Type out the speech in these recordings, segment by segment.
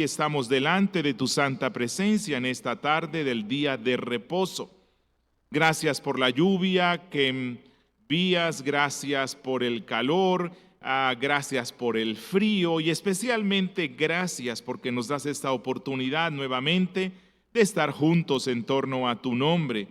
Estamos delante de tu santa presencia en esta tarde del día de reposo. Gracias por la lluvia que envías, gracias por el calor, gracias por el frío y especialmente gracias porque nos das esta oportunidad nuevamente de estar juntos en torno a tu nombre,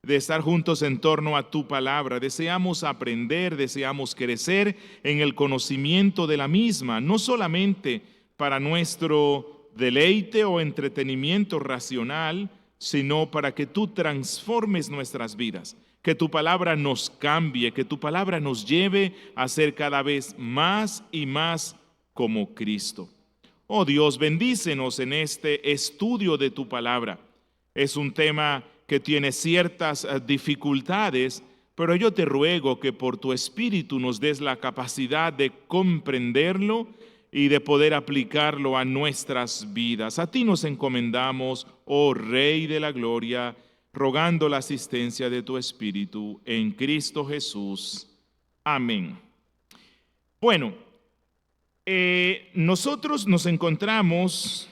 de estar juntos en torno a tu palabra. Deseamos aprender, deseamos crecer en el conocimiento de la misma, no solamente para nuestro deleite o entretenimiento racional, sino para que tú transformes nuestras vidas, que tu palabra nos cambie, que tu palabra nos lleve a ser cada vez más y más como Cristo. Oh Dios, bendícenos en este estudio de tu palabra. Es un tema que tiene ciertas dificultades, pero yo te ruego que por tu Espíritu nos des la capacidad de comprenderlo y de poder aplicarlo a nuestras vidas. A ti nos encomendamos, oh Rey de la Gloria, rogando la asistencia de tu Espíritu en Cristo Jesús. Amén. Bueno, nosotros nos encontramos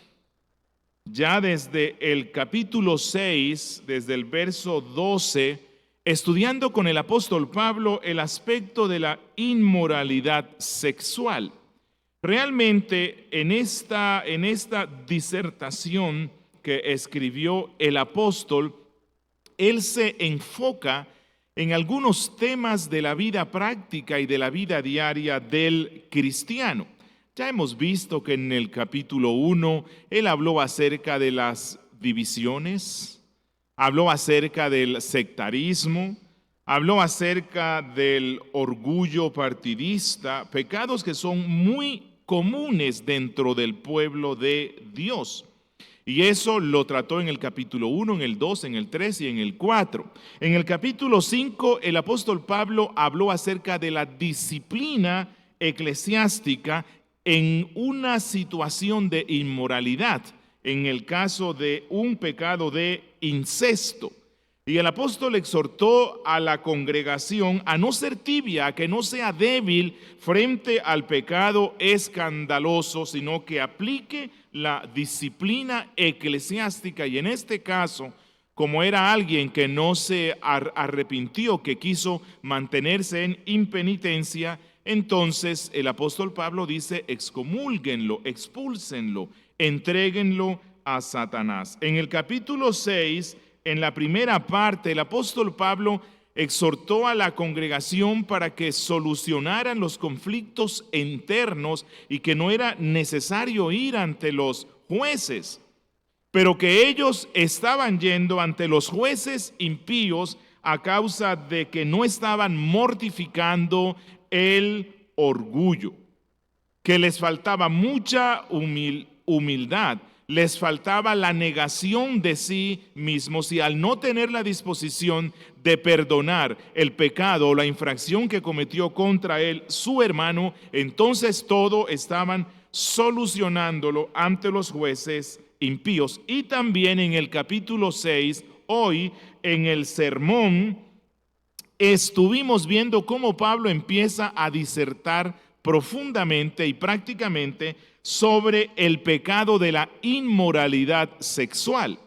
ya desde el capítulo 6, desde el verso 12, estudiando con el apóstol Pablo el aspecto de la inmoralidad sexual. Realmente en esta disertación que escribió el apóstol, él se enfoca en algunos temas de la vida práctica y de la vida diaria del cristiano. Ya hemos visto que en el capítulo 1 él habló acerca de las divisiones, habló acerca del sectarismo, habló acerca del orgullo partidista, pecados que son muy comunes dentro del pueblo de Dios. Y eso lo trató en el capítulo 1, en el 2, en el 3 y en el 4. En el capítulo 5, el apóstol Pablo habló acerca de la disciplina eclesiástica en una situación de inmoralidad, en el caso de un pecado de incesto. Y el apóstol exhortó a la congregación a no ser tibia, a que no sea débil frente al pecado escandaloso, sino que aplique la disciplina eclesiástica. Y en este caso, como era alguien que no se arrepintió, que quiso mantenerse en impenitencia, entonces el apóstol Pablo dice: excomúlguenlo, expúlsenlo, entréguenlo a Satanás. En el capítulo 6, en la primera parte, el apóstol Pablo exhortó a la congregación para que solucionaran los conflictos internos y que no era necesario ir ante los jueces, pero que ellos estaban yendo ante los jueces impíos a causa de que no estaban mortificando el orgullo, que les faltaba mucha humildad. Les faltaba la negación de sí mismos y al no tener la disposición de perdonar el pecado o la infracción que cometió contra él su hermano, entonces todo estaban solucionándolo ante los jueces impíos. Y también en el capítulo 6, hoy en el sermón, estuvimos viendo cómo Pablo empieza a disertar profundamente y prácticamente sobre el pecado de la inmoralidad sexual.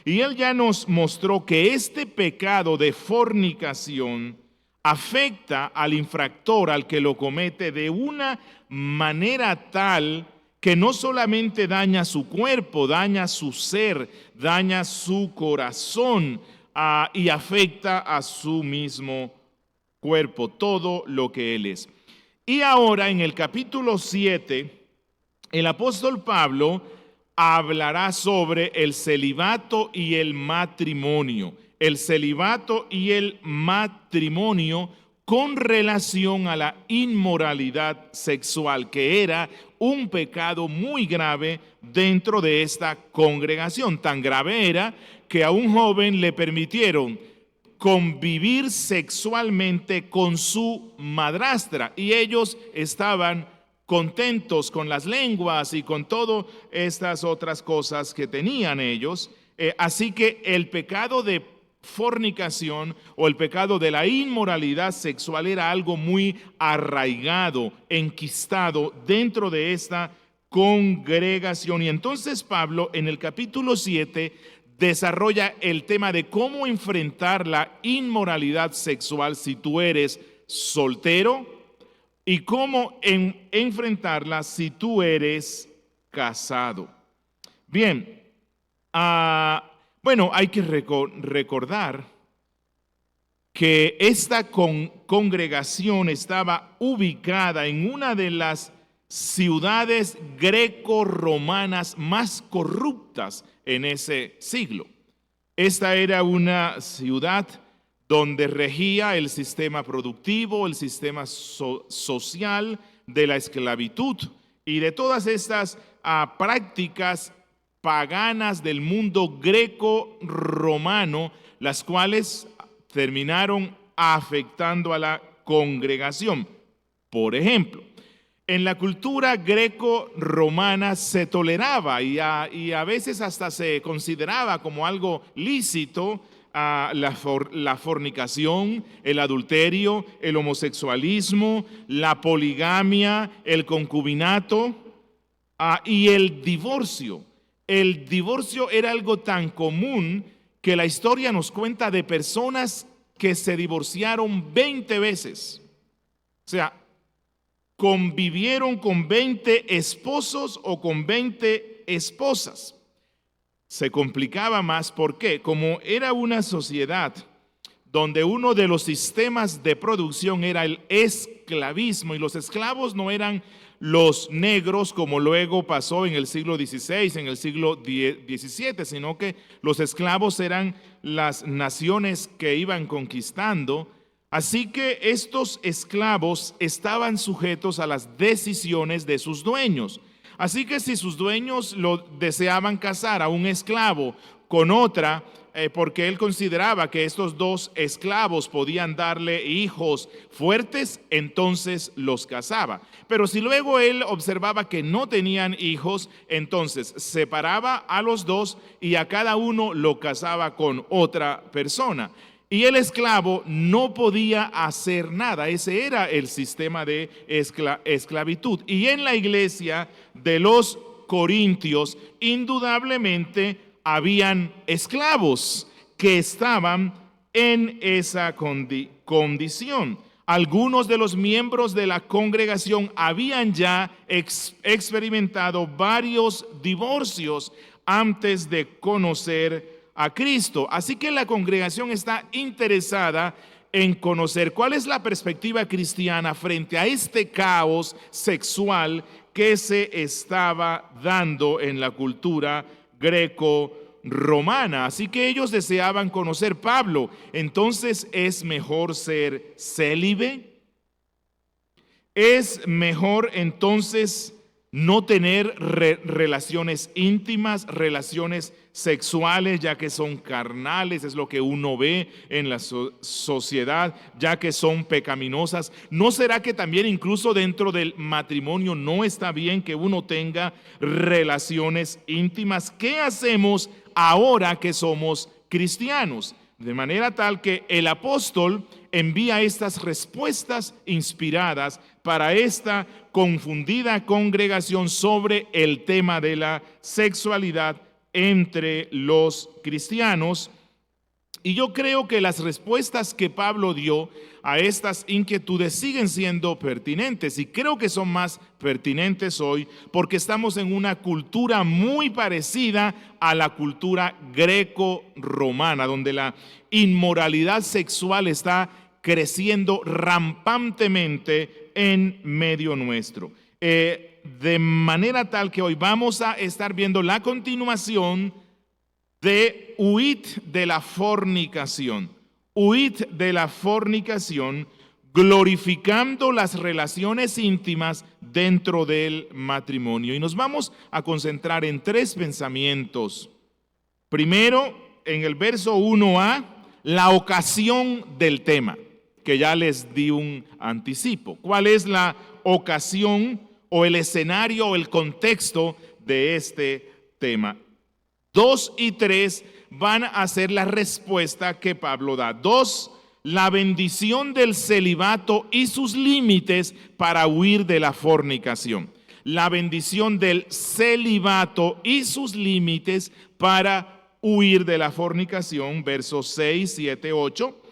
Y él ya nos mostró que este pecado de fornicación afecta al infractor, al que lo comete, de una manera tal que no solamente daña su cuerpo, daña su ser, daña su corazón y afecta a su mismo cuerpo, todo lo que él es. Y ahora en el capítulo 7, el apóstol Pablo hablará sobre el celibato y el matrimonio. El celibato y el matrimonio con relación a la inmoralidad sexual, que era un pecado muy grave dentro de esta congregación. Tan grave era que a un joven le permitieron convivir sexualmente con su madrastra y ellos estaban contentos con las lenguas y con todas estas otras cosas que tenían ellos. Así que el pecado de fornicación o el pecado de la inmoralidad sexual era algo muy arraigado, enquistado dentro de esta congregación. Y entonces Pablo en el capítulo 7 desarrolla el tema de cómo enfrentar la inmoralidad sexual si tú eres soltero y cómo enfrentarla si tú eres casado. Bien, bueno, hay que recordar que esta congregación estaba ubicada en una de las ciudades greco-romanas más corruptas en ese siglo. Esta era una ciudad donde regía el sistema productivo, el sistema social de la esclavitud y de todas estas prácticas paganas del mundo greco-romano, las cuales terminaron afectando a la congregación. Por ejemplo, en la cultura greco-romana se toleraba y a veces hasta se consideraba como algo lícito la fornicación, el adulterio, el homosexualismo, la poligamia, el concubinato y el divorcio. El divorcio era algo tan común que la historia nos cuenta de personas que se divorciaron 20 veces. O sea, convivieron con 20 esposos o con 20 esposas. Se complicaba más porque como era una sociedad donde uno de los sistemas de producción era el esclavismo y los esclavos no eran los negros como luego pasó en el siglo XVI, en el siglo XVII, sino que los esclavos eran las naciones que iban conquistando. Así que estos esclavos estaban sujetos a las decisiones de sus dueños. Así que si sus dueños lo deseaban casar a un esclavo con otra, porque él consideraba que estos dos esclavos podían darle hijos fuertes, entonces los casaba. Pero si luego él observaba que no tenían hijos, entonces separaba a los dos y a cada uno lo casaba con otra persona. Y el esclavo no podía hacer nada. Ese era el sistema de esclavitud. Y en la iglesia de los Corintios, indudablemente habían esclavos que estaban en esa condición. Algunos de los miembros de la congregación habían ya experimentado varios divorcios antes de conocer a Cristo. Así que la congregación está interesada en conocer cuál es la perspectiva cristiana frente a este caos sexual que se estaba dando en la cultura greco-romana. Así que ellos deseaban conocer. Pablo, entonces, ¿es mejor ser célibe? ¿Es mejor entonces no tener relaciones íntimas, relaciones sexuales, ya que son carnales? Es lo que uno ve en la sociedad, ya que son pecaminosas. ¿No será que también incluso dentro del matrimonio no está bien que uno tenga relaciones íntimas? ¿Qué hacemos ahora que somos cristianos? De manera tal que el apóstol envía estas respuestas inspiradas para esta confundida congregación sobre el tema de la sexualidad entre los cristianos. Y yo creo que las respuestas que Pablo dio a estas inquietudes siguen siendo pertinentes, y creo que son más pertinentes hoy porque estamos en una cultura muy parecida a la cultura greco-romana, donde la inmoralidad sexual está creciendo rampantemente en medio nuestro. De manera tal que hoy vamos a estar viendo la continuación de huid de la fornicación. Huid de la fornicación, glorificando las relaciones íntimas dentro del matrimonio. Y nos vamos a concentrar en tres pensamientos. Primero, en el verso 1a, la ocasión del tema, que ya les di un anticipo. ¿Cuál es la ocasión o el escenario o el contexto de este tema? 2 y 3 van a ser la respuesta que Pablo da. 2, la bendición del celibato y sus límites para huir de la fornicación. la bendición del celibato y sus límites para huir de la fornicación, versos 6, 7, 8.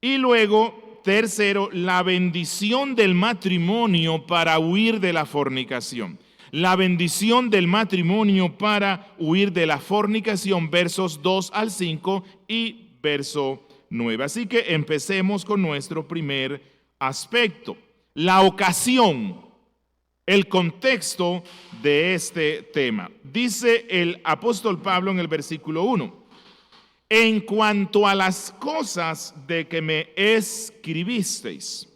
Y luego, tercero, la bendición del matrimonio para huir de la fornicación. La bendición del matrimonio para huir de la fornicación, versos 2 al 5 y verso 9. Así que empecemos con nuestro primer aspecto, la ocasión, el contexto de este tema. Dice el apóstol Pablo en el versículo 1, en cuanto a las cosas de que me escribisteis.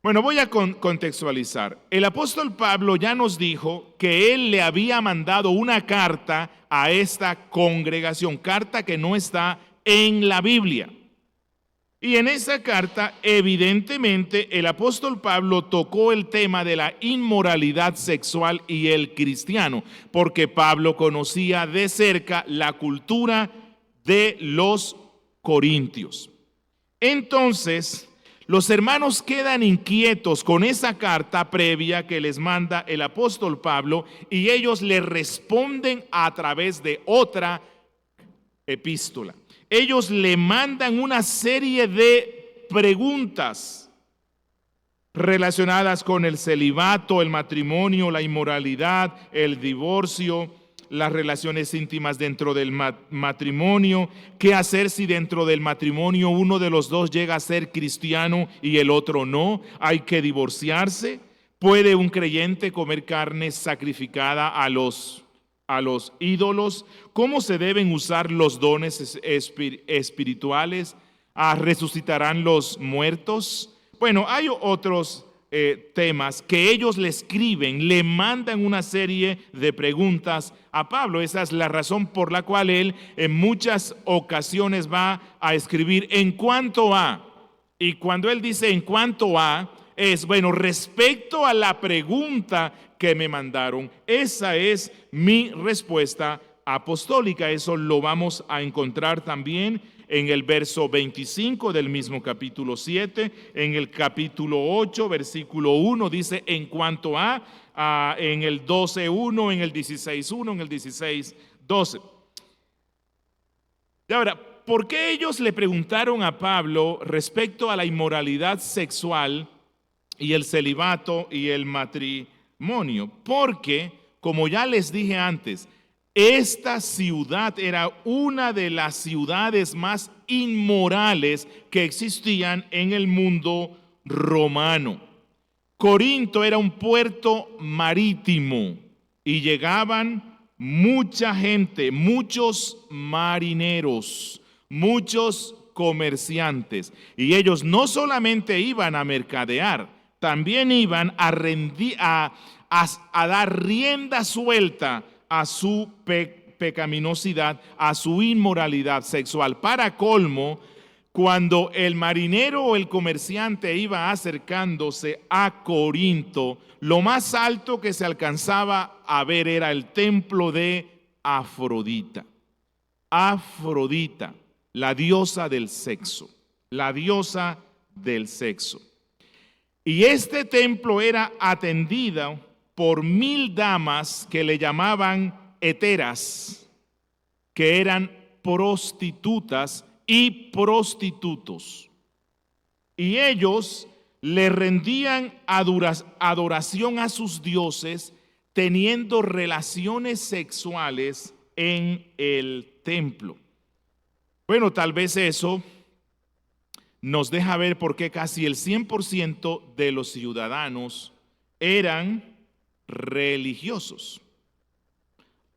Bueno, voy a contextualizar. El apóstol Pablo ya nos dijo que él le había mandado una carta a esta congregación, carta que no está en la Biblia. Y en esa carta, evidentemente, el apóstol Pablo tocó el tema de la inmoralidad sexual y el cristiano, porque Pablo conocía de cerca la cultura de los corintios. Entonces, los hermanos quedan inquietos con esa carta previa que les manda el apóstol Pablo y ellos le responden a través de otra epístola. Ellos le mandan una serie de preguntas relacionadas con el celibato, el matrimonio, la inmoralidad, el divorcio, las relaciones íntimas dentro del matrimonio, qué hacer si dentro del matrimonio uno de los dos llega a ser cristiano y el otro no, hay que divorciarse, puede un creyente comer carne sacrificada a los ídolos, cómo se deben usar los dones espirituales, resucitarán los muertos. Bueno, hay otros temas que ellos le escriben, le mandan una serie de preguntas a Pablo. Esa es la razón por la cual él en muchas ocasiones va a escribir en cuanto a, y cuando él dice en cuanto a, es bueno, respecto a la pregunta que me mandaron, esa es mi respuesta apostólica. Eso lo vamos a encontrar también en el verso 25 del mismo capítulo 7, en el capítulo 8, versículo 1, dice en cuanto a, en el 12.1, en el 16.1, en el 16.12. Y ahora, ¿por qué ellos le preguntaron a Pablo respecto a la inmoralidad sexual y el celibato y el matrimonio? Porque, como ya les dije antes, esta ciudad era una de las ciudades más inmorales que existían en el mundo romano. Corinto era un puerto marítimo y llegaban mucha gente, muchos marineros, muchos comerciantes. Y ellos no solamente iban a mercadear, también iban a dar rienda suelta a su pecaminosidad, a su inmoralidad sexual. Para colmo, cuando el marinero o el comerciante iba acercándose a Corinto, lo más alto que se alcanzaba a ver era el templo de Afrodita. Afrodita, la diosa del sexo, la diosa del sexo. Y este templo era atendido por 1000 damas que le llamaban heteras, que eran prostitutas y prostitutos. Y ellos le rendían adoración a sus dioses teniendo relaciones sexuales en el templo. Bueno, tal vez eso nos deja ver por qué casi el 100% de los ciudadanos eran religiosos,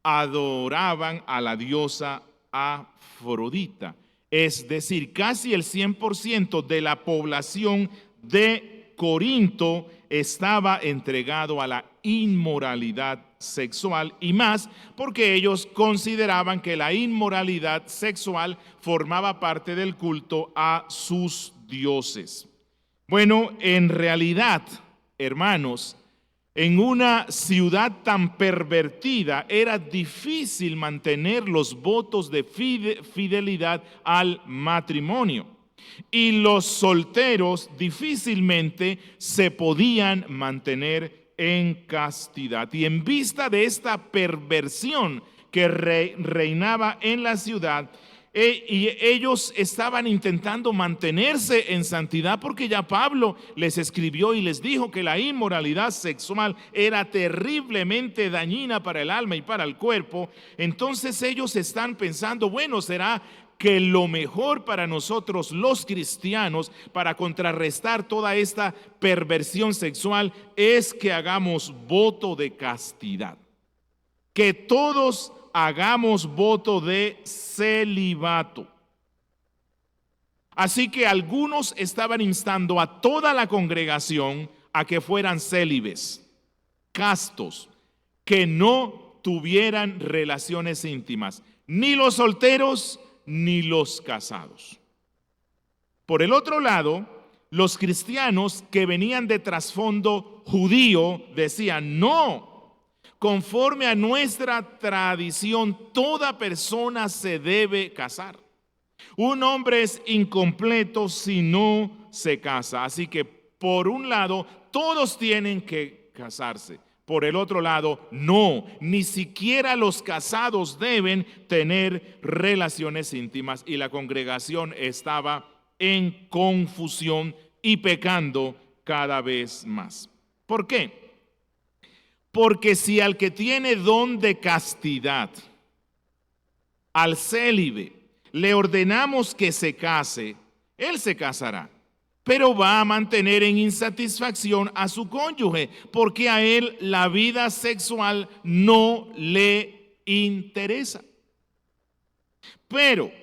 adoraban a la diosa Afrodita, es decir, casi el 100% de la población de Corinto estaba entregado a la inmoralidad sexual, y más porque ellos consideraban que la inmoralidad sexual formaba parte del culto a sus dioses. Bueno, en realidad, hermanos, en una ciudad tan pervertida era difícil mantener los votos de fidelidad al matrimonio. Y los solteros difícilmente se podían mantener en castidad. Y en vista de esta perversión que reinaba en la ciudad, y ellos estaban intentando mantenerse en santidad porque ya Pablo les escribió y les dijo que la inmoralidad sexual era terriblemente dañina para el alma y para el cuerpo. Entonces ellos están pensando, bueno, será que lo mejor para nosotros los cristianos, para contrarrestar toda esta perversión sexual, es que hagamos voto de castidad, que todos hagamos voto de celibato. Así que algunos estaban instando a toda la congregación a que fueran célibes, castos, que no tuvieran relaciones íntimas, ni los solteros ni los casados. Por el otro lado, los cristianos que venían de trasfondo judío decían, no, conforme a nuestra tradición, toda persona se debe casar. Un hombre es incompleto si no se casa. Así que por un lado, todos tienen que casarse. Por el otro lado, no, ni siquiera los casados deben tener relaciones íntimas. Y la congregación estaba en confusión y pecando cada vez más. ¿Por qué? Porque si al que tiene don de castidad, al célibe, le ordenamos que se case, él se casará, pero va a mantener en insatisfacción a su cónyuge, porque a él la vida sexual no le interesa. Pero,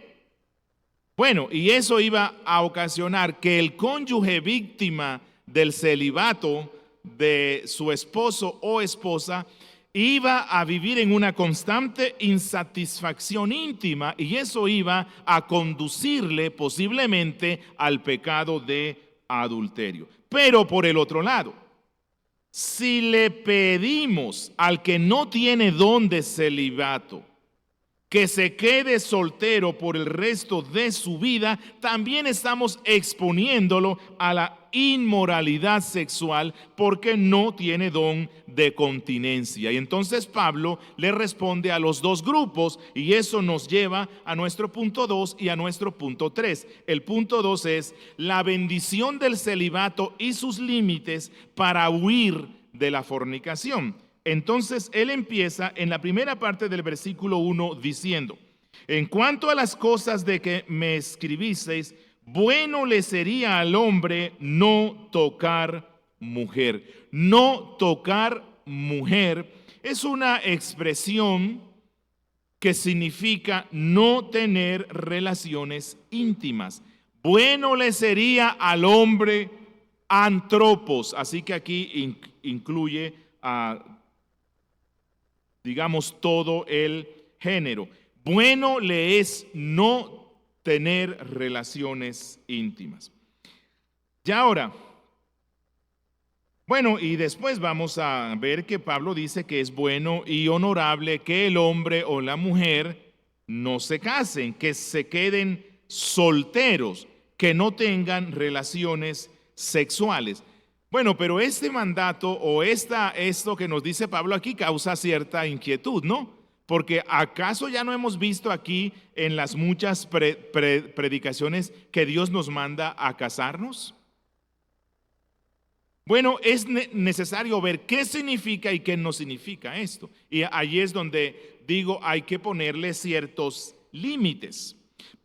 bueno, y eso iba a ocasionar que el cónyuge víctima del celibato de su esposo o esposa iba a vivir en una constante insatisfacción íntima, y eso iba a conducirle posiblemente al pecado de adulterio. Pero por el otro lado, si le pedimos al que no tiene don de celibato que se quede soltero por el resto de su vida, también estamos exponiéndolo a la inmoralidad sexual porque no tiene don de continencia. Y entonces Pablo le responde a los dos grupos, y eso nos lleva a nuestro punto 2 y a nuestro punto 3. El punto 2 es la bendición del celibato y sus límites para huir de la fornicación. Entonces él empieza en la primera parte del versículo 1 diciendo: en cuanto a las cosas de que me escribisteis, bueno le sería al hombre no tocar mujer. No tocar mujer es una expresión que significa no tener relaciones íntimas. Bueno le sería al hombre antropos, así que aquí incluye digamos todo el género. Bueno le es no tener relaciones íntimas. Ya ahora, bueno, y después vamos a ver que Pablo dice que es bueno y honorable que el hombre o la mujer no se casen, que se queden solteros, que no tengan relaciones sexuales. Bueno, pero este mandato o esto que nos dice Pablo aquí causa cierta inquietud, ¿no? Porque ¿acaso ya no hemos visto aquí en las muchas predicaciones que Dios nos manda a casarnos? Bueno, es necesario ver qué significa y qué no significa esto. Y allí es donde digo, hay que ponerle ciertos límites.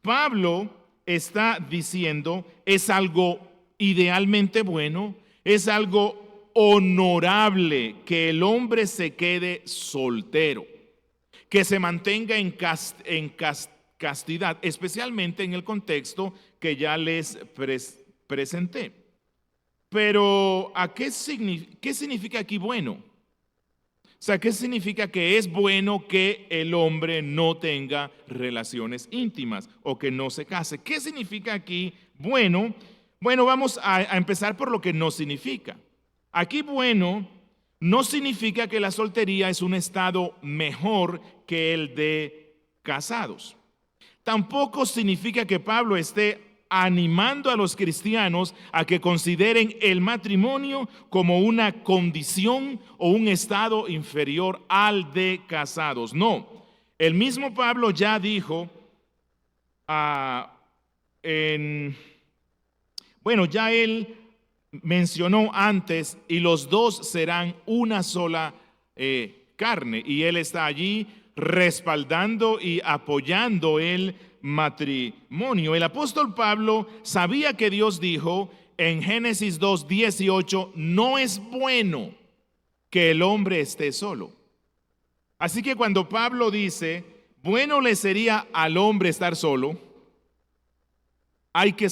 Pablo está diciendo, es algo idealmente bueno, es algo honorable que el hombre se quede soltero, que se mantenga en castidad, especialmente en el contexto que ya les presenté. Pero ¿qué significa aquí bueno? O sea, ¿qué significa que es bueno que el hombre no tenga relaciones íntimas o que no se case? ¿Qué significa aquí bueno? Bueno, vamos a empezar por lo que no significa. Aquí bueno no significa que la soltería es un estado mejor que el de casados. Tampoco significa que Pablo esté animando a los cristianos a que consideren el matrimonio como una condición o un estado inferior al de casados. No, el mismo Pablo ya dijo ya él mencionó antes, y los dos serán una sola carne, y él está allí respaldando y apoyando el matrimonio. El apóstol Pablo sabía que Dios dijo en Génesis 2:18, no es bueno que el hombre esté solo. Así que cuando Pablo dice, bueno le sería al hombre estar solo, hay que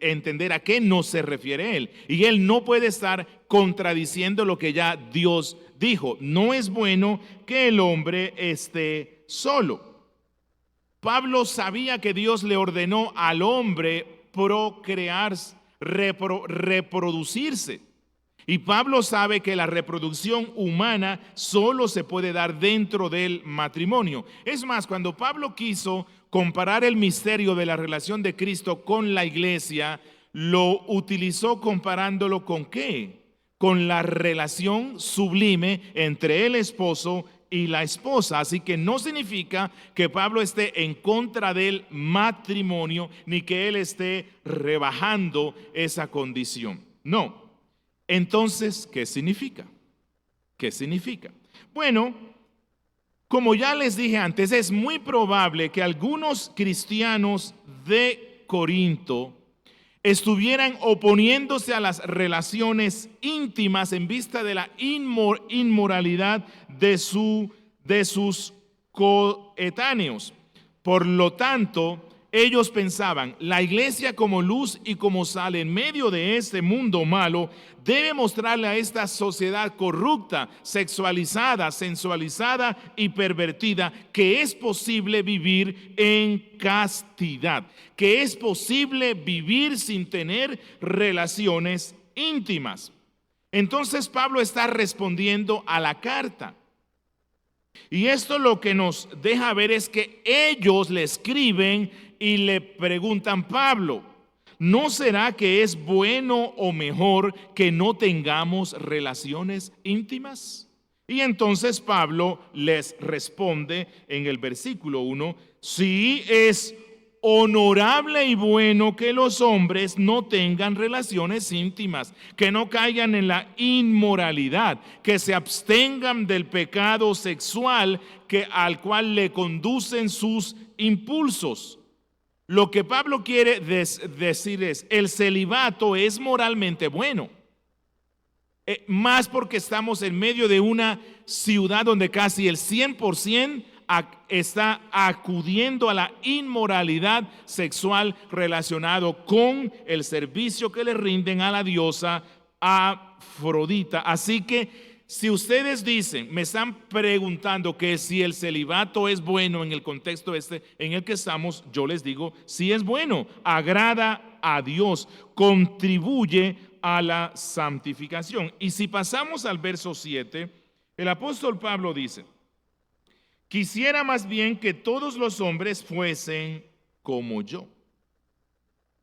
entender a qué no se refiere él. Y él no puede estar contradiciendo lo que ya Dios dijo. No es bueno que el hombre esté solo. Pablo sabía que Dios le ordenó al hombre procrearse, reproducirse. Y Pablo sabe que la reproducción humana solo se puede dar dentro del matrimonio. Es más, cuando Pablo quiso comparar el misterio de la relación de Cristo con la iglesia, lo utilizó comparándolo ¿con qué? Con la relación sublime entre el esposo y la esposa. Así que no significa que Pablo esté en contra del matrimonio, ni que él esté rebajando esa condición. No. Entonces, ¿qué significa? ¿Qué significa? Bueno, como ya les dije antes, es muy probable que algunos cristianos de Corinto estuvieran oponiéndose a las relaciones íntimas en vista de la inmoralidad de sus coetáneos. Por lo tanto, ellos pensaban, la iglesia como luz y como sal en medio de este mundo malo debe mostrarle a esta sociedad corrupta, sexualizada, sensualizada y pervertida que es posible vivir en castidad, que es posible vivir sin tener relaciones íntimas. Entonces Pablo está respondiendo a la carta. Y esto lo que nos deja ver es que ellos le escriben y le preguntan, Pablo, ¿no será que es bueno o mejor que no tengamos relaciones íntimas? Y entonces Pablo les responde en el versículo 1, sí, es honorable y bueno que los hombres no tengan relaciones íntimas, que no caigan en la inmoralidad, que se abstengan del pecado sexual al cual le conducen sus impulsos. Lo que Pablo quiere decir es, el celibato es moralmente bueno, más porque estamos en medio de una ciudad donde casi el 100% está acudiendo a la inmoralidad sexual relacionado con el servicio que le rinden a la diosa Afrodita. Así que si ustedes dicen, me están preguntando que si el celibato es bueno en el contexto en el que estamos, yo les digo, sí es bueno, agrada a Dios, contribuye a la santificación. Y si pasamos al verso 7, el apóstol Pablo dice, quisiera más bien que todos los hombres fuesen como yo.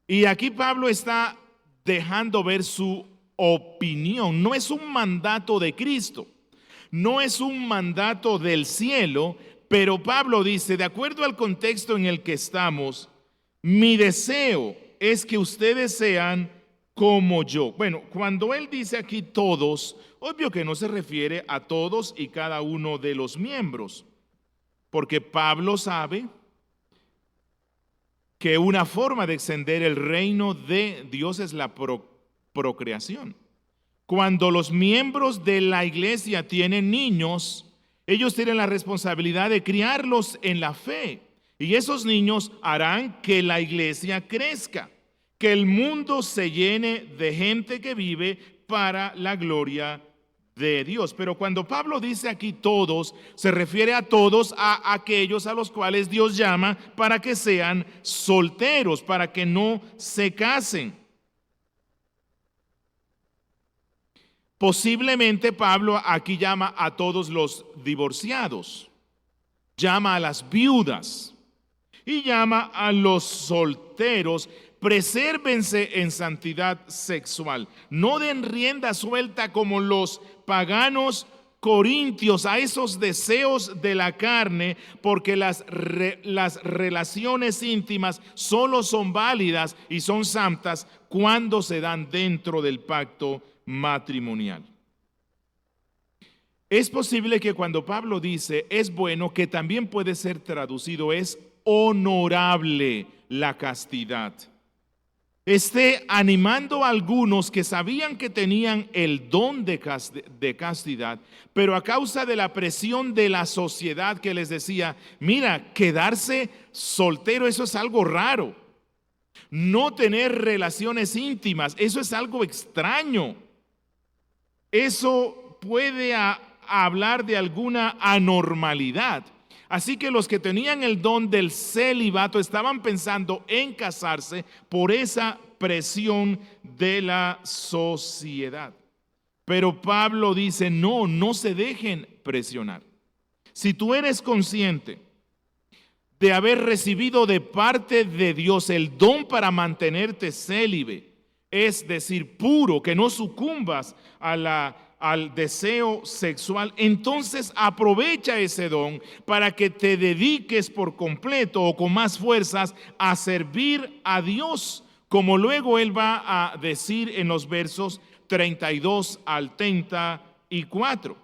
Y aquí Pablo está dejando ver su opinión. No es un mandato de Cristo, no es un mandato del cielo, pero Pablo dice, de acuerdo al contexto en el que estamos, mi deseo es que ustedes sean como yo. Bueno, cuando él dice aquí todos, obvio que no se refiere a todos y cada uno de los miembros, porque Pablo sabe que una forma de extender el reino de Dios es la procreación. Cuando los miembros de la iglesia tienen niños, ellos tienen la responsabilidad de criarlos en la fe. Y esos niños harán que la iglesia crezca, que el mundo se llene de gente que vive para la gloria de Dios. Pero cuando Pablo dice aquí todos, se refiere a todos, a aquellos a los cuales Dios llama para que sean solteros, para que no se casen. Posiblemente Pablo aquí llama a todos los divorciados, llama a las viudas. Y llama a los solteros: presérvense en santidad sexual. No den rienda suelta como los paganos corintios a esos deseos de la carne, porque las relaciones íntimas solo son válidas y son santas cuando se dan dentro del pacto matrimonial. Es posible que cuando Pablo dice es bueno, que también puede ser traducido es honorable la castidad, esté animando a algunos que sabían que tenían el don de castidad, pero a causa de la presión de la sociedad que les decía: mira, quedarse soltero, eso es algo raro. No tener relaciones íntimas, eso es algo extraño. Eso puede hablar de alguna anormalidad. Así que los que tenían el don del celibato estaban pensando en casarse por esa presión de la sociedad. Pero Pablo dice: no se dejen presionar. Si tú eres consciente de haber recibido de parte de Dios el don para mantenerte célibe, es decir, puro, que no sucumbas al deseo sexual, entonces aprovecha ese don para que te dediques por completo o con más fuerzas a servir a Dios, como luego él va a decir en los versos 32 al 34.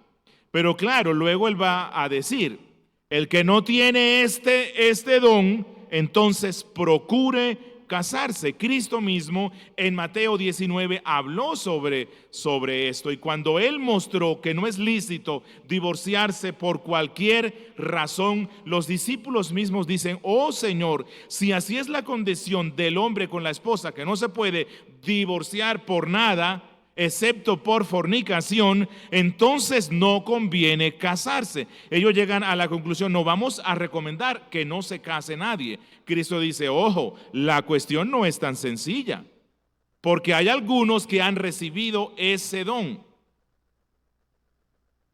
Pero claro, luego él va a decir: el que no tiene este don, entonces procure casarse. Cristo mismo en Mateo 19 habló sobre esto, y cuando él mostró que no es lícito divorciarse por cualquier razón, los discípulos mismos dicen: oh Señor, si así es la condición del hombre con la esposa, que no se puede divorciar por nada excepto por fornicación, entonces no conviene casarse. Ellos llegan a la conclusión: no vamos a recomendar que no se case nadie. Cristo dice: ojo, la cuestión no es tan sencilla, porque hay algunos que han recibido ese don.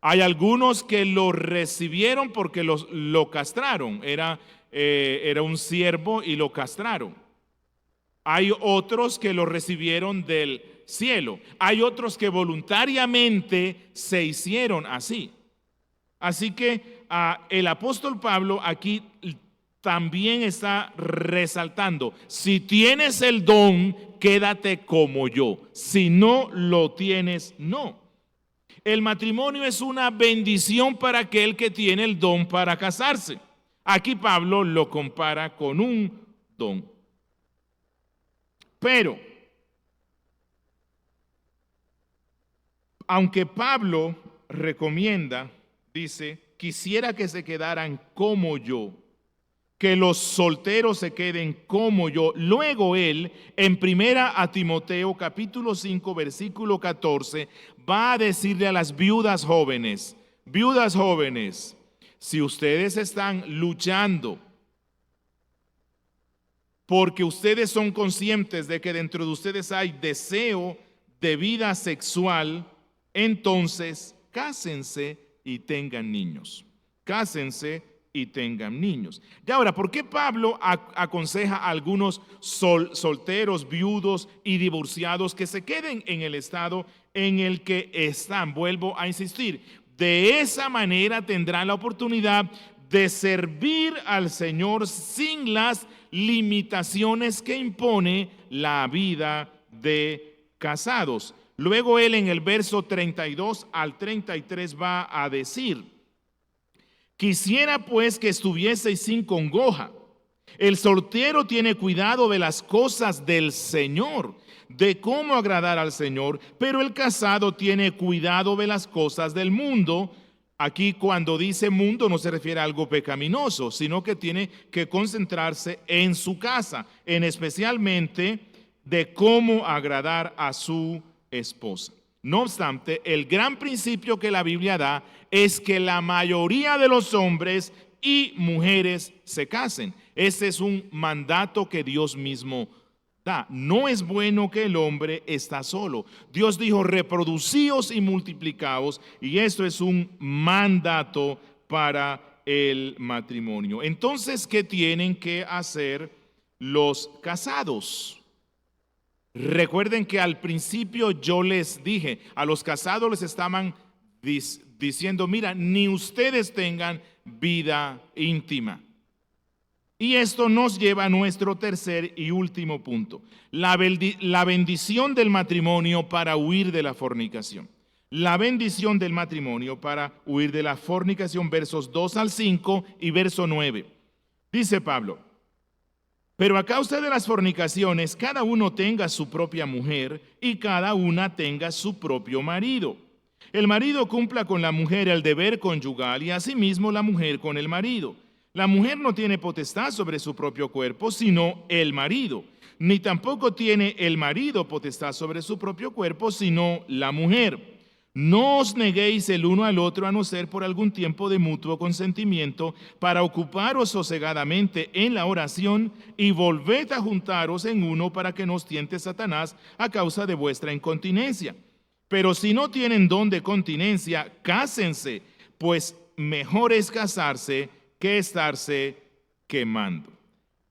Hay algunos que lo recibieron porque lo castraron, era un siervo y lo castraron. Hay otros que lo recibieron del cielo. Hay otros que voluntariamente se hicieron así. Así que el apóstol Pablo aquí también está resaltando: si tienes el don, quédate como yo. Si no lo tienes, no. El matrimonio es una bendición para aquel que tiene el don para casarse. Aquí Pablo lo compara con un don. Pero aunque Pablo recomienda, dice: quisiera que se quedaran como yo, que los solteros se queden como yo. Luego él, en 1 Timoteo capítulo 5 versículo 14, va a decirle a las viudas jóvenes: si ustedes están luchando porque ustedes son conscientes de que dentro de ustedes hay deseo de vida sexual, entonces cásense y tengan niños. Cásense y tengan niños. Y ahora, ¿por qué Pablo aconseja a algunos solteros, viudos y divorciados que se queden en el estado en el que están? Vuelvo a insistir: de esa manera tendrán la oportunidad de servir al Señor sin las limitaciones que impone la vida de casados. Luego él en el verso 32 al 33 va a decir: quisiera pues que estuvieseis sin congoja. El soltero tiene cuidado de las cosas del Señor, de cómo agradar al Señor, pero el casado tiene cuidado de las cosas del mundo. Aquí cuando dice mundo no se refiere a algo pecaminoso, sino que tiene que concentrarse en su casa, en especialmente de cómo agradar a su esposa. No obstante, el gran principio que la Biblia da es que la mayoría de los hombres y mujeres se casen. Ese es un mandato que Dios mismo da. No es bueno que el hombre está solo. Dios dijo: reproducíos y multiplicaos, y esto es un mandato para el matrimonio. Entonces, ¿qué tienen que hacer los casados? Recuerden que al principio yo les dije, a los casados les estaban diciendo, mira, ni ustedes tengan vida íntima. Y esto nos lleva a nuestro tercer y último punto, la bendición del matrimonio para huir de la fornicación. La bendición del matrimonio para huir de la fornicación, versos 2 al 5 y verso 9. Dice Pablo, pero a causa de las fornicaciones, cada uno tenga su propia mujer y cada una tenga su propio marido. El marido cumpla con la mujer el deber conyugal y asimismo la mujer con el marido. La mujer no tiene potestad sobre su propio cuerpo, sino el marido, ni tampoco tiene el marido potestad sobre su propio cuerpo, sino la mujer. No os neguéis el uno al otro, a no ser por algún tiempo de mutuo consentimiento, para ocuparos sosegadamente en la oración, y volved a juntaros en uno para que no os tiente Satanás a causa de vuestra incontinencia. Pero si no tienen don de continencia, cásense, pues mejor es casarse que estarse quemando.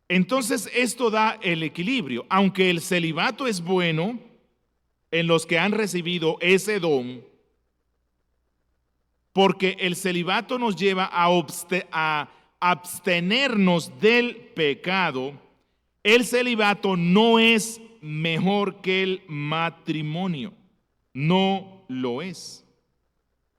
Entonces esto da el equilibrio. Aunque el celibato es bueno en los que han recibido ese don, porque el celibato nos lleva a abstenernos del pecado, el celibato no es mejor que el matrimonio. No lo es.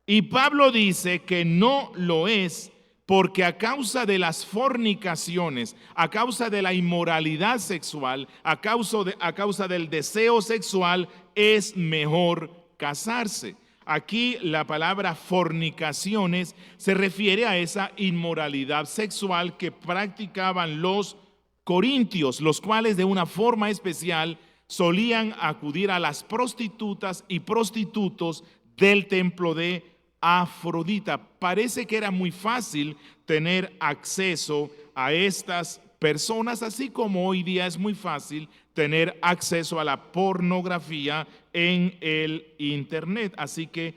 Y Pablo dice que no lo es porque a causa de las fornicaciones, a causa de la inmoralidad sexual, a causa del deseo sexual, es mejor casarse. Aquí la palabra fornicaciones se refiere a esa inmoralidad sexual que practicaban los corintios, los cuales de una forma especial solían acudir a las prostitutas y prostitutos del templo de Afrodita. Parece que era muy fácil tener acceso a estas personas, así como hoy día es muy fácil tener acceso a la pornografía en el internet. Así que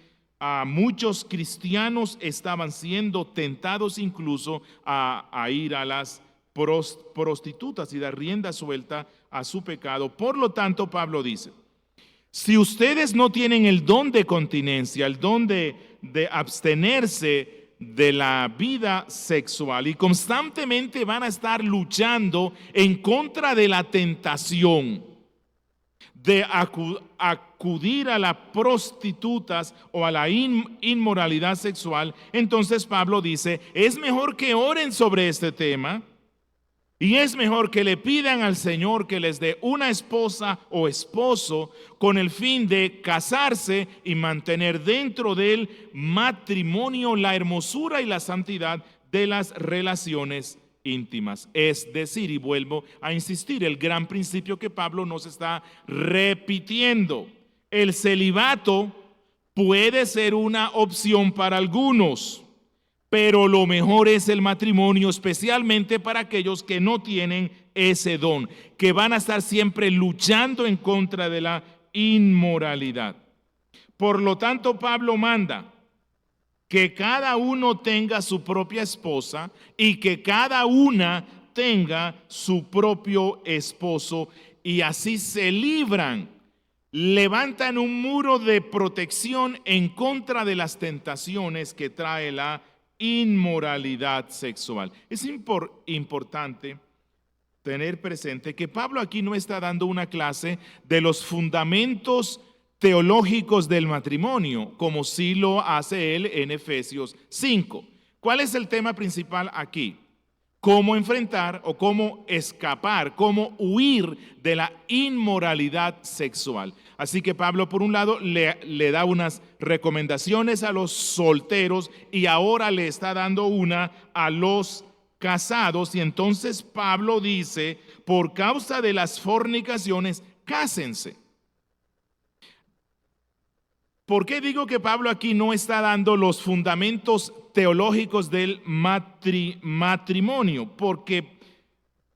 muchos cristianos estaban siendo tentados incluso a ir a las prostitutas y dar rienda suelta a su pecado. Por lo tanto, Pablo dice, si ustedes no tienen el don de continencia, el don de abstenerse de la vida sexual y constantemente van a estar luchando en contra de la tentación de acudir a las prostitutas o a la inmoralidad sexual, entonces Pablo dice, es mejor que oren sobre este tema. Y es mejor que le pidan al Señor que les dé una esposa o esposo con el fin de casarse y mantener dentro del matrimonio la hermosura y la santidad de las relaciones íntimas. Es decir, y vuelvo a insistir, el gran principio que Pablo nos está repitiendo, el celibato puede ser una opción para algunos, pero lo mejor es el matrimonio, especialmente para aquellos que no tienen ese don, que van a estar siempre luchando en contra de la inmoralidad. Por lo tanto, Pablo manda que cada uno tenga su propia esposa y que cada una tenga su propio esposo, y así se libran, levantan un muro de protección en contra de las tentaciones que trae la inmoralidad sexual. Es importante tener presente que Pablo aquí no está dando una clase de los fundamentos teológicos del matrimonio, como sí lo hace él en Efesios 5. ¿Cuál es el tema principal aquí? Cómo enfrentar o cómo escapar, cómo huir de la inmoralidad sexual. Así que Pablo, por un lado, le da unas recomendaciones a los solteros y ahora le está dando una a los casados. Y entonces Pablo dice, por causa de las fornicaciones, cásense. ¿Por qué digo que Pablo aquí no está dando los fundamentos teológicos del matrimonio? Porque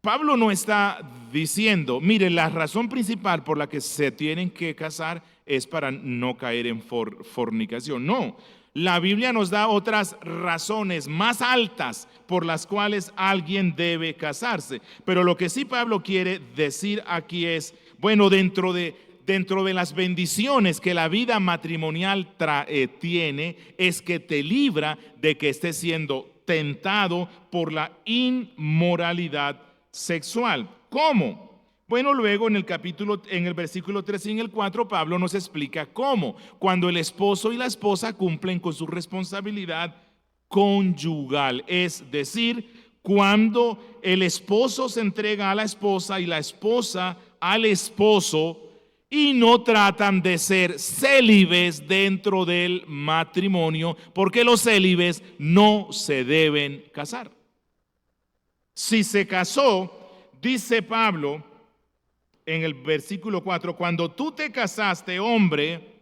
Pablo no está diciendo, mire, la razón principal por la que se tienen que casar es para no caer en fornicación. No, La Biblia nos da otras razones más altas por las cuales alguien debe casarse. Pero lo que sí Pablo quiere decir aquí es, bueno, dentro de las bendiciones que la vida matrimonial tiene, es que te libra de que estés siendo tentado por la inmoralidad sexual. ¿Cómo? Bueno, luego en el versículo 3 y en el 4, Pablo nos explica cómo. Cuando el esposo y la esposa cumplen con su responsabilidad conyugal, es decir, cuando el esposo se entrega a la esposa y la esposa al esposo y no tratan de ser célibes dentro del matrimonio, porque los célibes no se deben casar. Si se casó, dice Pablo en el versículo 4, cuando tú te casaste, hombre,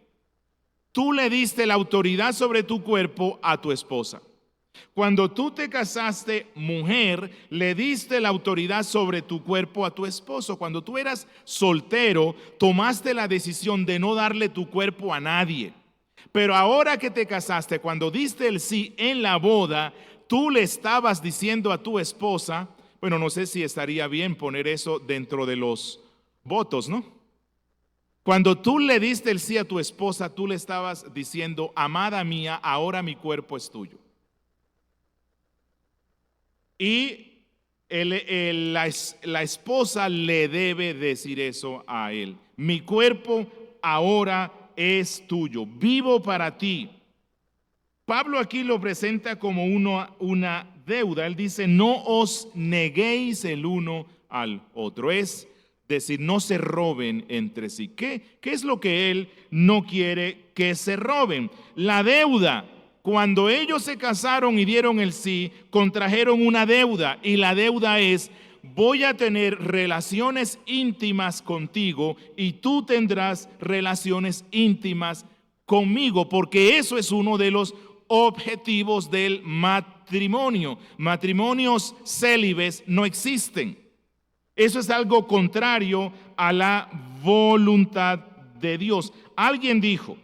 tú le diste la autoridad sobre tu cuerpo a tu esposa. Cuando tú te casaste, mujer, le diste la autoridad sobre tu cuerpo a tu esposo. Cuando tú eras soltero, tomaste la decisión de no darle tu cuerpo a nadie. Pero ahora que te casaste, cuando diste el sí en la boda, tú le estabas diciendo a tu esposa, bueno, no sé si estaría bien poner eso dentro de los votos, ¿no? Cuando tú le diste el sí a tu esposa, tú le estabas diciendo, amada mía, ahora mi cuerpo es tuyo. Y la esposa le debe decir eso a él. Mi cuerpo ahora es tuyo, vivo para ti. Pablo aquí lo presenta como una deuda. Él dice, no os neguéis el uno al otro. Es decir, no se roben entre sí. ¿Qué es lo que él no quiere que se roben? La deuda. Cuando ellos se casaron y dieron el sí, contrajeron una deuda, y la deuda es, voy a tener relaciones íntimas contigo y tú tendrás relaciones íntimas conmigo, porque eso es uno de los objetivos del matrimonio. Matrimonios célibes no existen. Eso es algo contrario a la voluntad de Dios. Alguien dijo,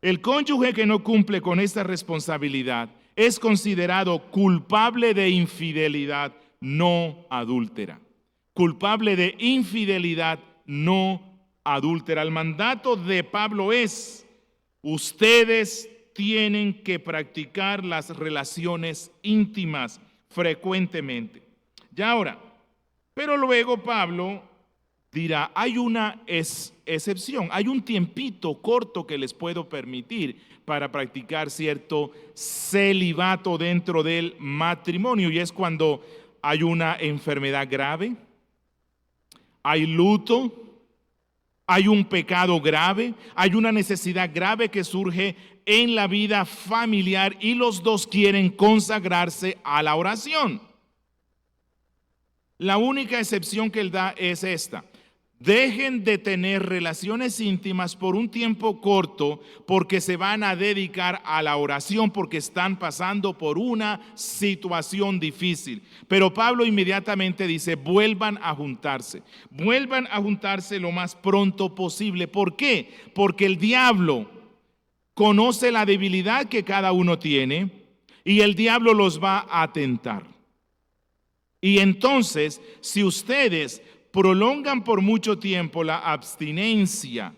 el cónyuge que no cumple con esta responsabilidad es considerado culpable de infidelidad no adúltera. Culpable de infidelidad no adúltera. El mandato de Pablo es, ustedes tienen que practicar las relaciones íntimas frecuentemente. Ya ahora, pero luego Pablo dirá, hay una excepción, hay un tiempito corto que les puedo permitir para practicar cierto celibato dentro del matrimonio, y es cuando hay una enfermedad grave, hay luto, hay un pecado grave, hay una necesidad grave que surge en la vida familiar y los dos quieren consagrarse a la oración. La única excepción que él da es esta. Dejen de tener relaciones íntimas por un tiempo corto porque se van a dedicar a la oración, porque están pasando por una situación difícil. Pero Pablo inmediatamente dice, vuelvan a juntarse lo más pronto posible. ¿Por qué? Porque el diablo conoce la debilidad que cada uno tiene y el diablo los va a tentar. Y entonces, si ustedes prolongan por mucho tiempo la abstinencia,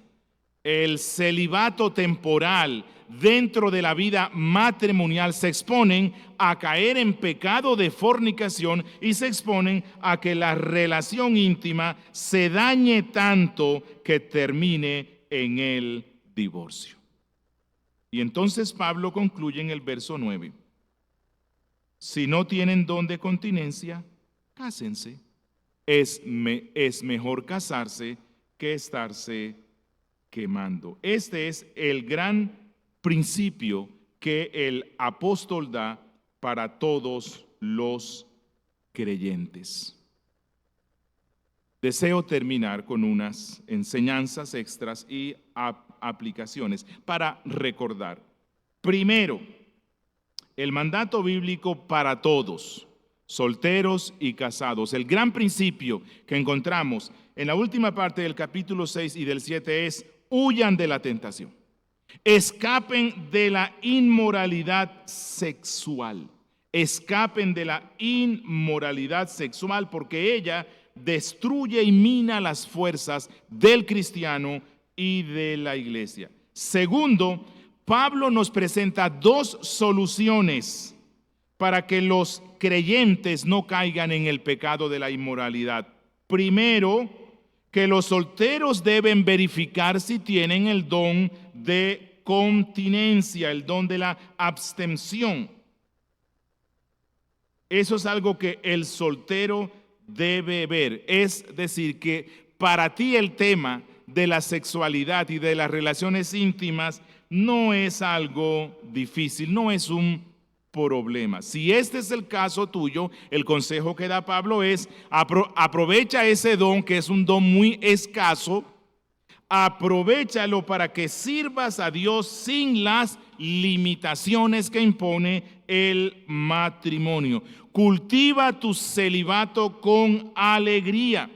el celibato temporal dentro de la vida matrimonial, se exponen a caer en pecado de fornicación y se exponen a que la relación íntima se dañe tanto que termine en el divorcio. Y entonces Pablo concluye en el verso 9. Si no tienen don de continencia, cásense. Es mejor casarse que estarse quemando. Este es el gran principio que el apóstol da para todos los creyentes. Deseo terminar con unas enseñanzas extras y aplicaciones para recordar. Primero, el mandato bíblico para todos, solteros y casados. El gran principio que encontramos en la última parte del capítulo 6 y del 7 es: huyan de la tentación. Escapen de la inmoralidad sexual. Escapen de la inmoralidad sexual, porque ella destruye y mina las fuerzas del cristiano y de la iglesia. Segundo, Pablo nos presenta dos soluciones para que los creyentes no caigan en el pecado de la inmoralidad. Primero, que los solteros deben verificar si tienen el don de continencia, el don de la abstención. Eso es algo que el soltero debe ver. Es decir, que para ti el tema de la sexualidad y de las relaciones íntimas no es algo difícil, no es un problema. Si este es el caso tuyo, el consejo que da Pablo es aprovecha ese don, que es un don muy escaso. Aprovéchalo para que sirvas a Dios sin las limitaciones que impone el matrimonio. Cultiva tu celibato con alegría.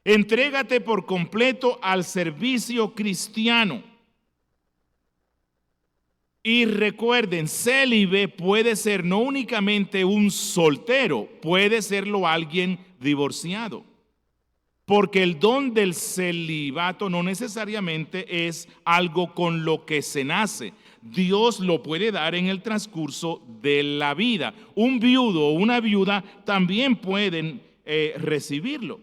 Entrégate por completo al servicio cristiano. Y recuerden, célibe puede ser no únicamente un soltero, puede serlo alguien divorciado. Porque el don del celibato no necesariamente es algo con lo que se nace. Dios lo puede dar en el transcurso de la vida. Un viudo o una viuda también pueden recibirlo.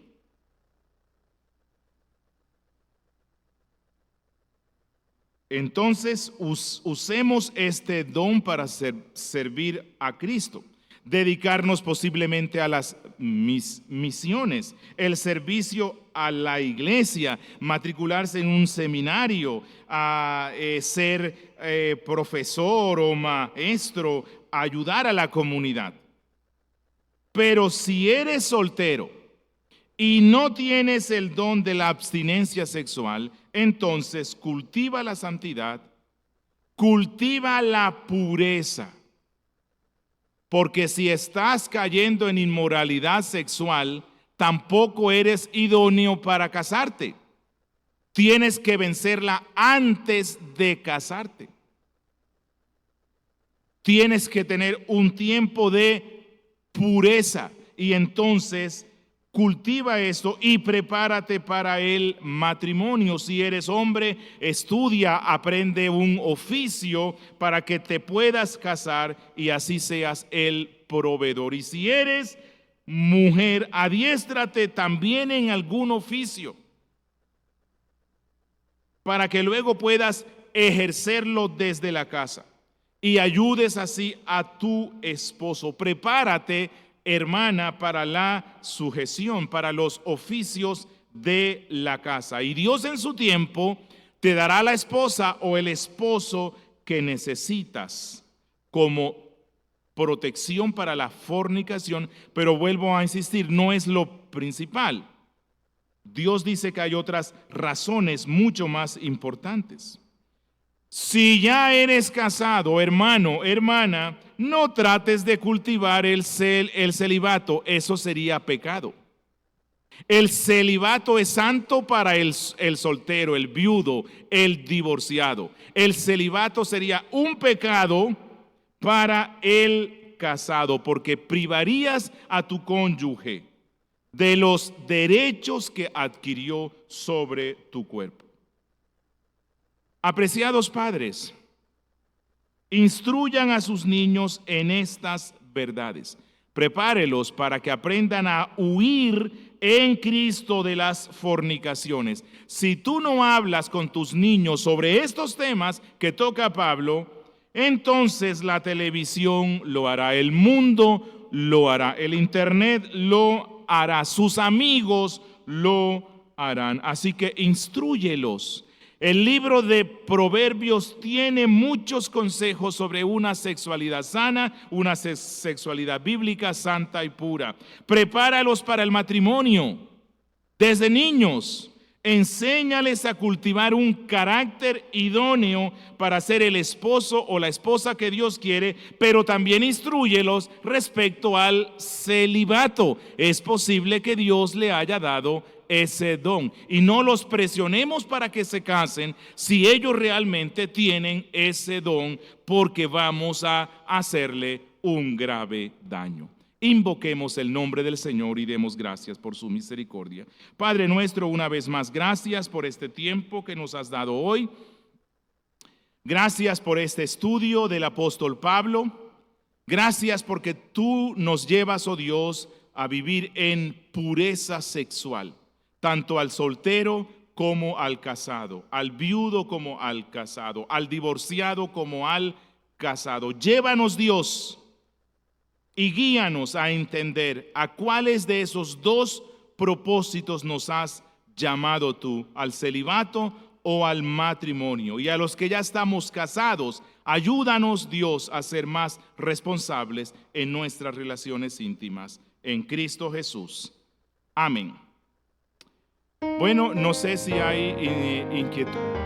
Entonces, usemos este don para servir a Cristo. Dedicarnos posiblemente a las misiones, el servicio a la iglesia, matricularse en un seminario, ser profesor o maestro, ayudar a la comunidad. Pero si eres soltero y no tienes el don de la abstinencia sexual, entonces cultiva la santidad, cultiva la pureza. Porque si estás cayendo en inmoralidad sexual, tampoco eres idóneo para casarte. Tienes que vencerla antes de casarte. Tienes que tener un tiempo de pureza y entonces cultiva esto y prepárate para el matrimonio. Si eres hombre, estudia, aprende un oficio para que te puedas casar y así seas el proveedor. Y si eres mujer, adiéstrate también en algún oficio para que luego puedas ejercerlo desde la casa y ayudes así a tu esposo. Prepárate, hermana, para la sujeción, para los oficios de la casa. Y Dios en su tiempo te dará la esposa o el esposo que necesitas como protección para la fornicación, pero vuelvo a insistir, no es lo principal. Dios dice que hay otras razones mucho más importantes. Si ya eres casado, hermano, hermana, no trates de cultivar el celibato, eso sería pecado. El celibato es santo para el soltero, el viudo, el divorciado. El celibato sería un pecado para el casado, porque privarías a tu cónyuge de los derechos que adquirió sobre tu cuerpo. Apreciados padres, instruyan a sus niños en estas verdades. Prepárelos para que aprendan a huir en Cristo de las fornicaciones. Si tú no hablas con tus niños sobre estos temas que toca Pablo, entonces la televisión lo hará, el mundo lo hará, el internet lo hará, sus amigos lo harán. Así que instrúyelos. El libro de Proverbios tiene muchos consejos sobre una sexualidad sana, una sexualidad bíblica, santa y pura. Prepáralos para el matrimonio. Desde niños, enséñales a cultivar un carácter idóneo para ser el esposo o la esposa que Dios quiere, pero también instrúyelos respecto al celibato. Es posible que Dios le haya dado ese don. Y no los presionemos para que se casen si ellos realmente tienen ese don, porque vamos a hacerle un grave daño. Invoquemos el nombre del Señor y demos gracias por su misericordia. Padre nuestro, una vez más, gracias por este tiempo que nos has dado hoy. Gracias por este estudio del apóstol Pablo. Gracias porque tú nos llevas, oh Dios, a vivir en pureza sexual, tanto al soltero como al casado, al viudo como al casado, al divorciado como al casado. Llévanos, Dios, y guíanos a entender a cuáles de esos dos propósitos nos has llamado tú, al celibato o al matrimonio. Y a los que ya estamos casados, ayúdanos, Dios, a ser más responsables en nuestras relaciones íntimas. En Cristo Jesús. Amén. Bueno, no sé si hay inquietud.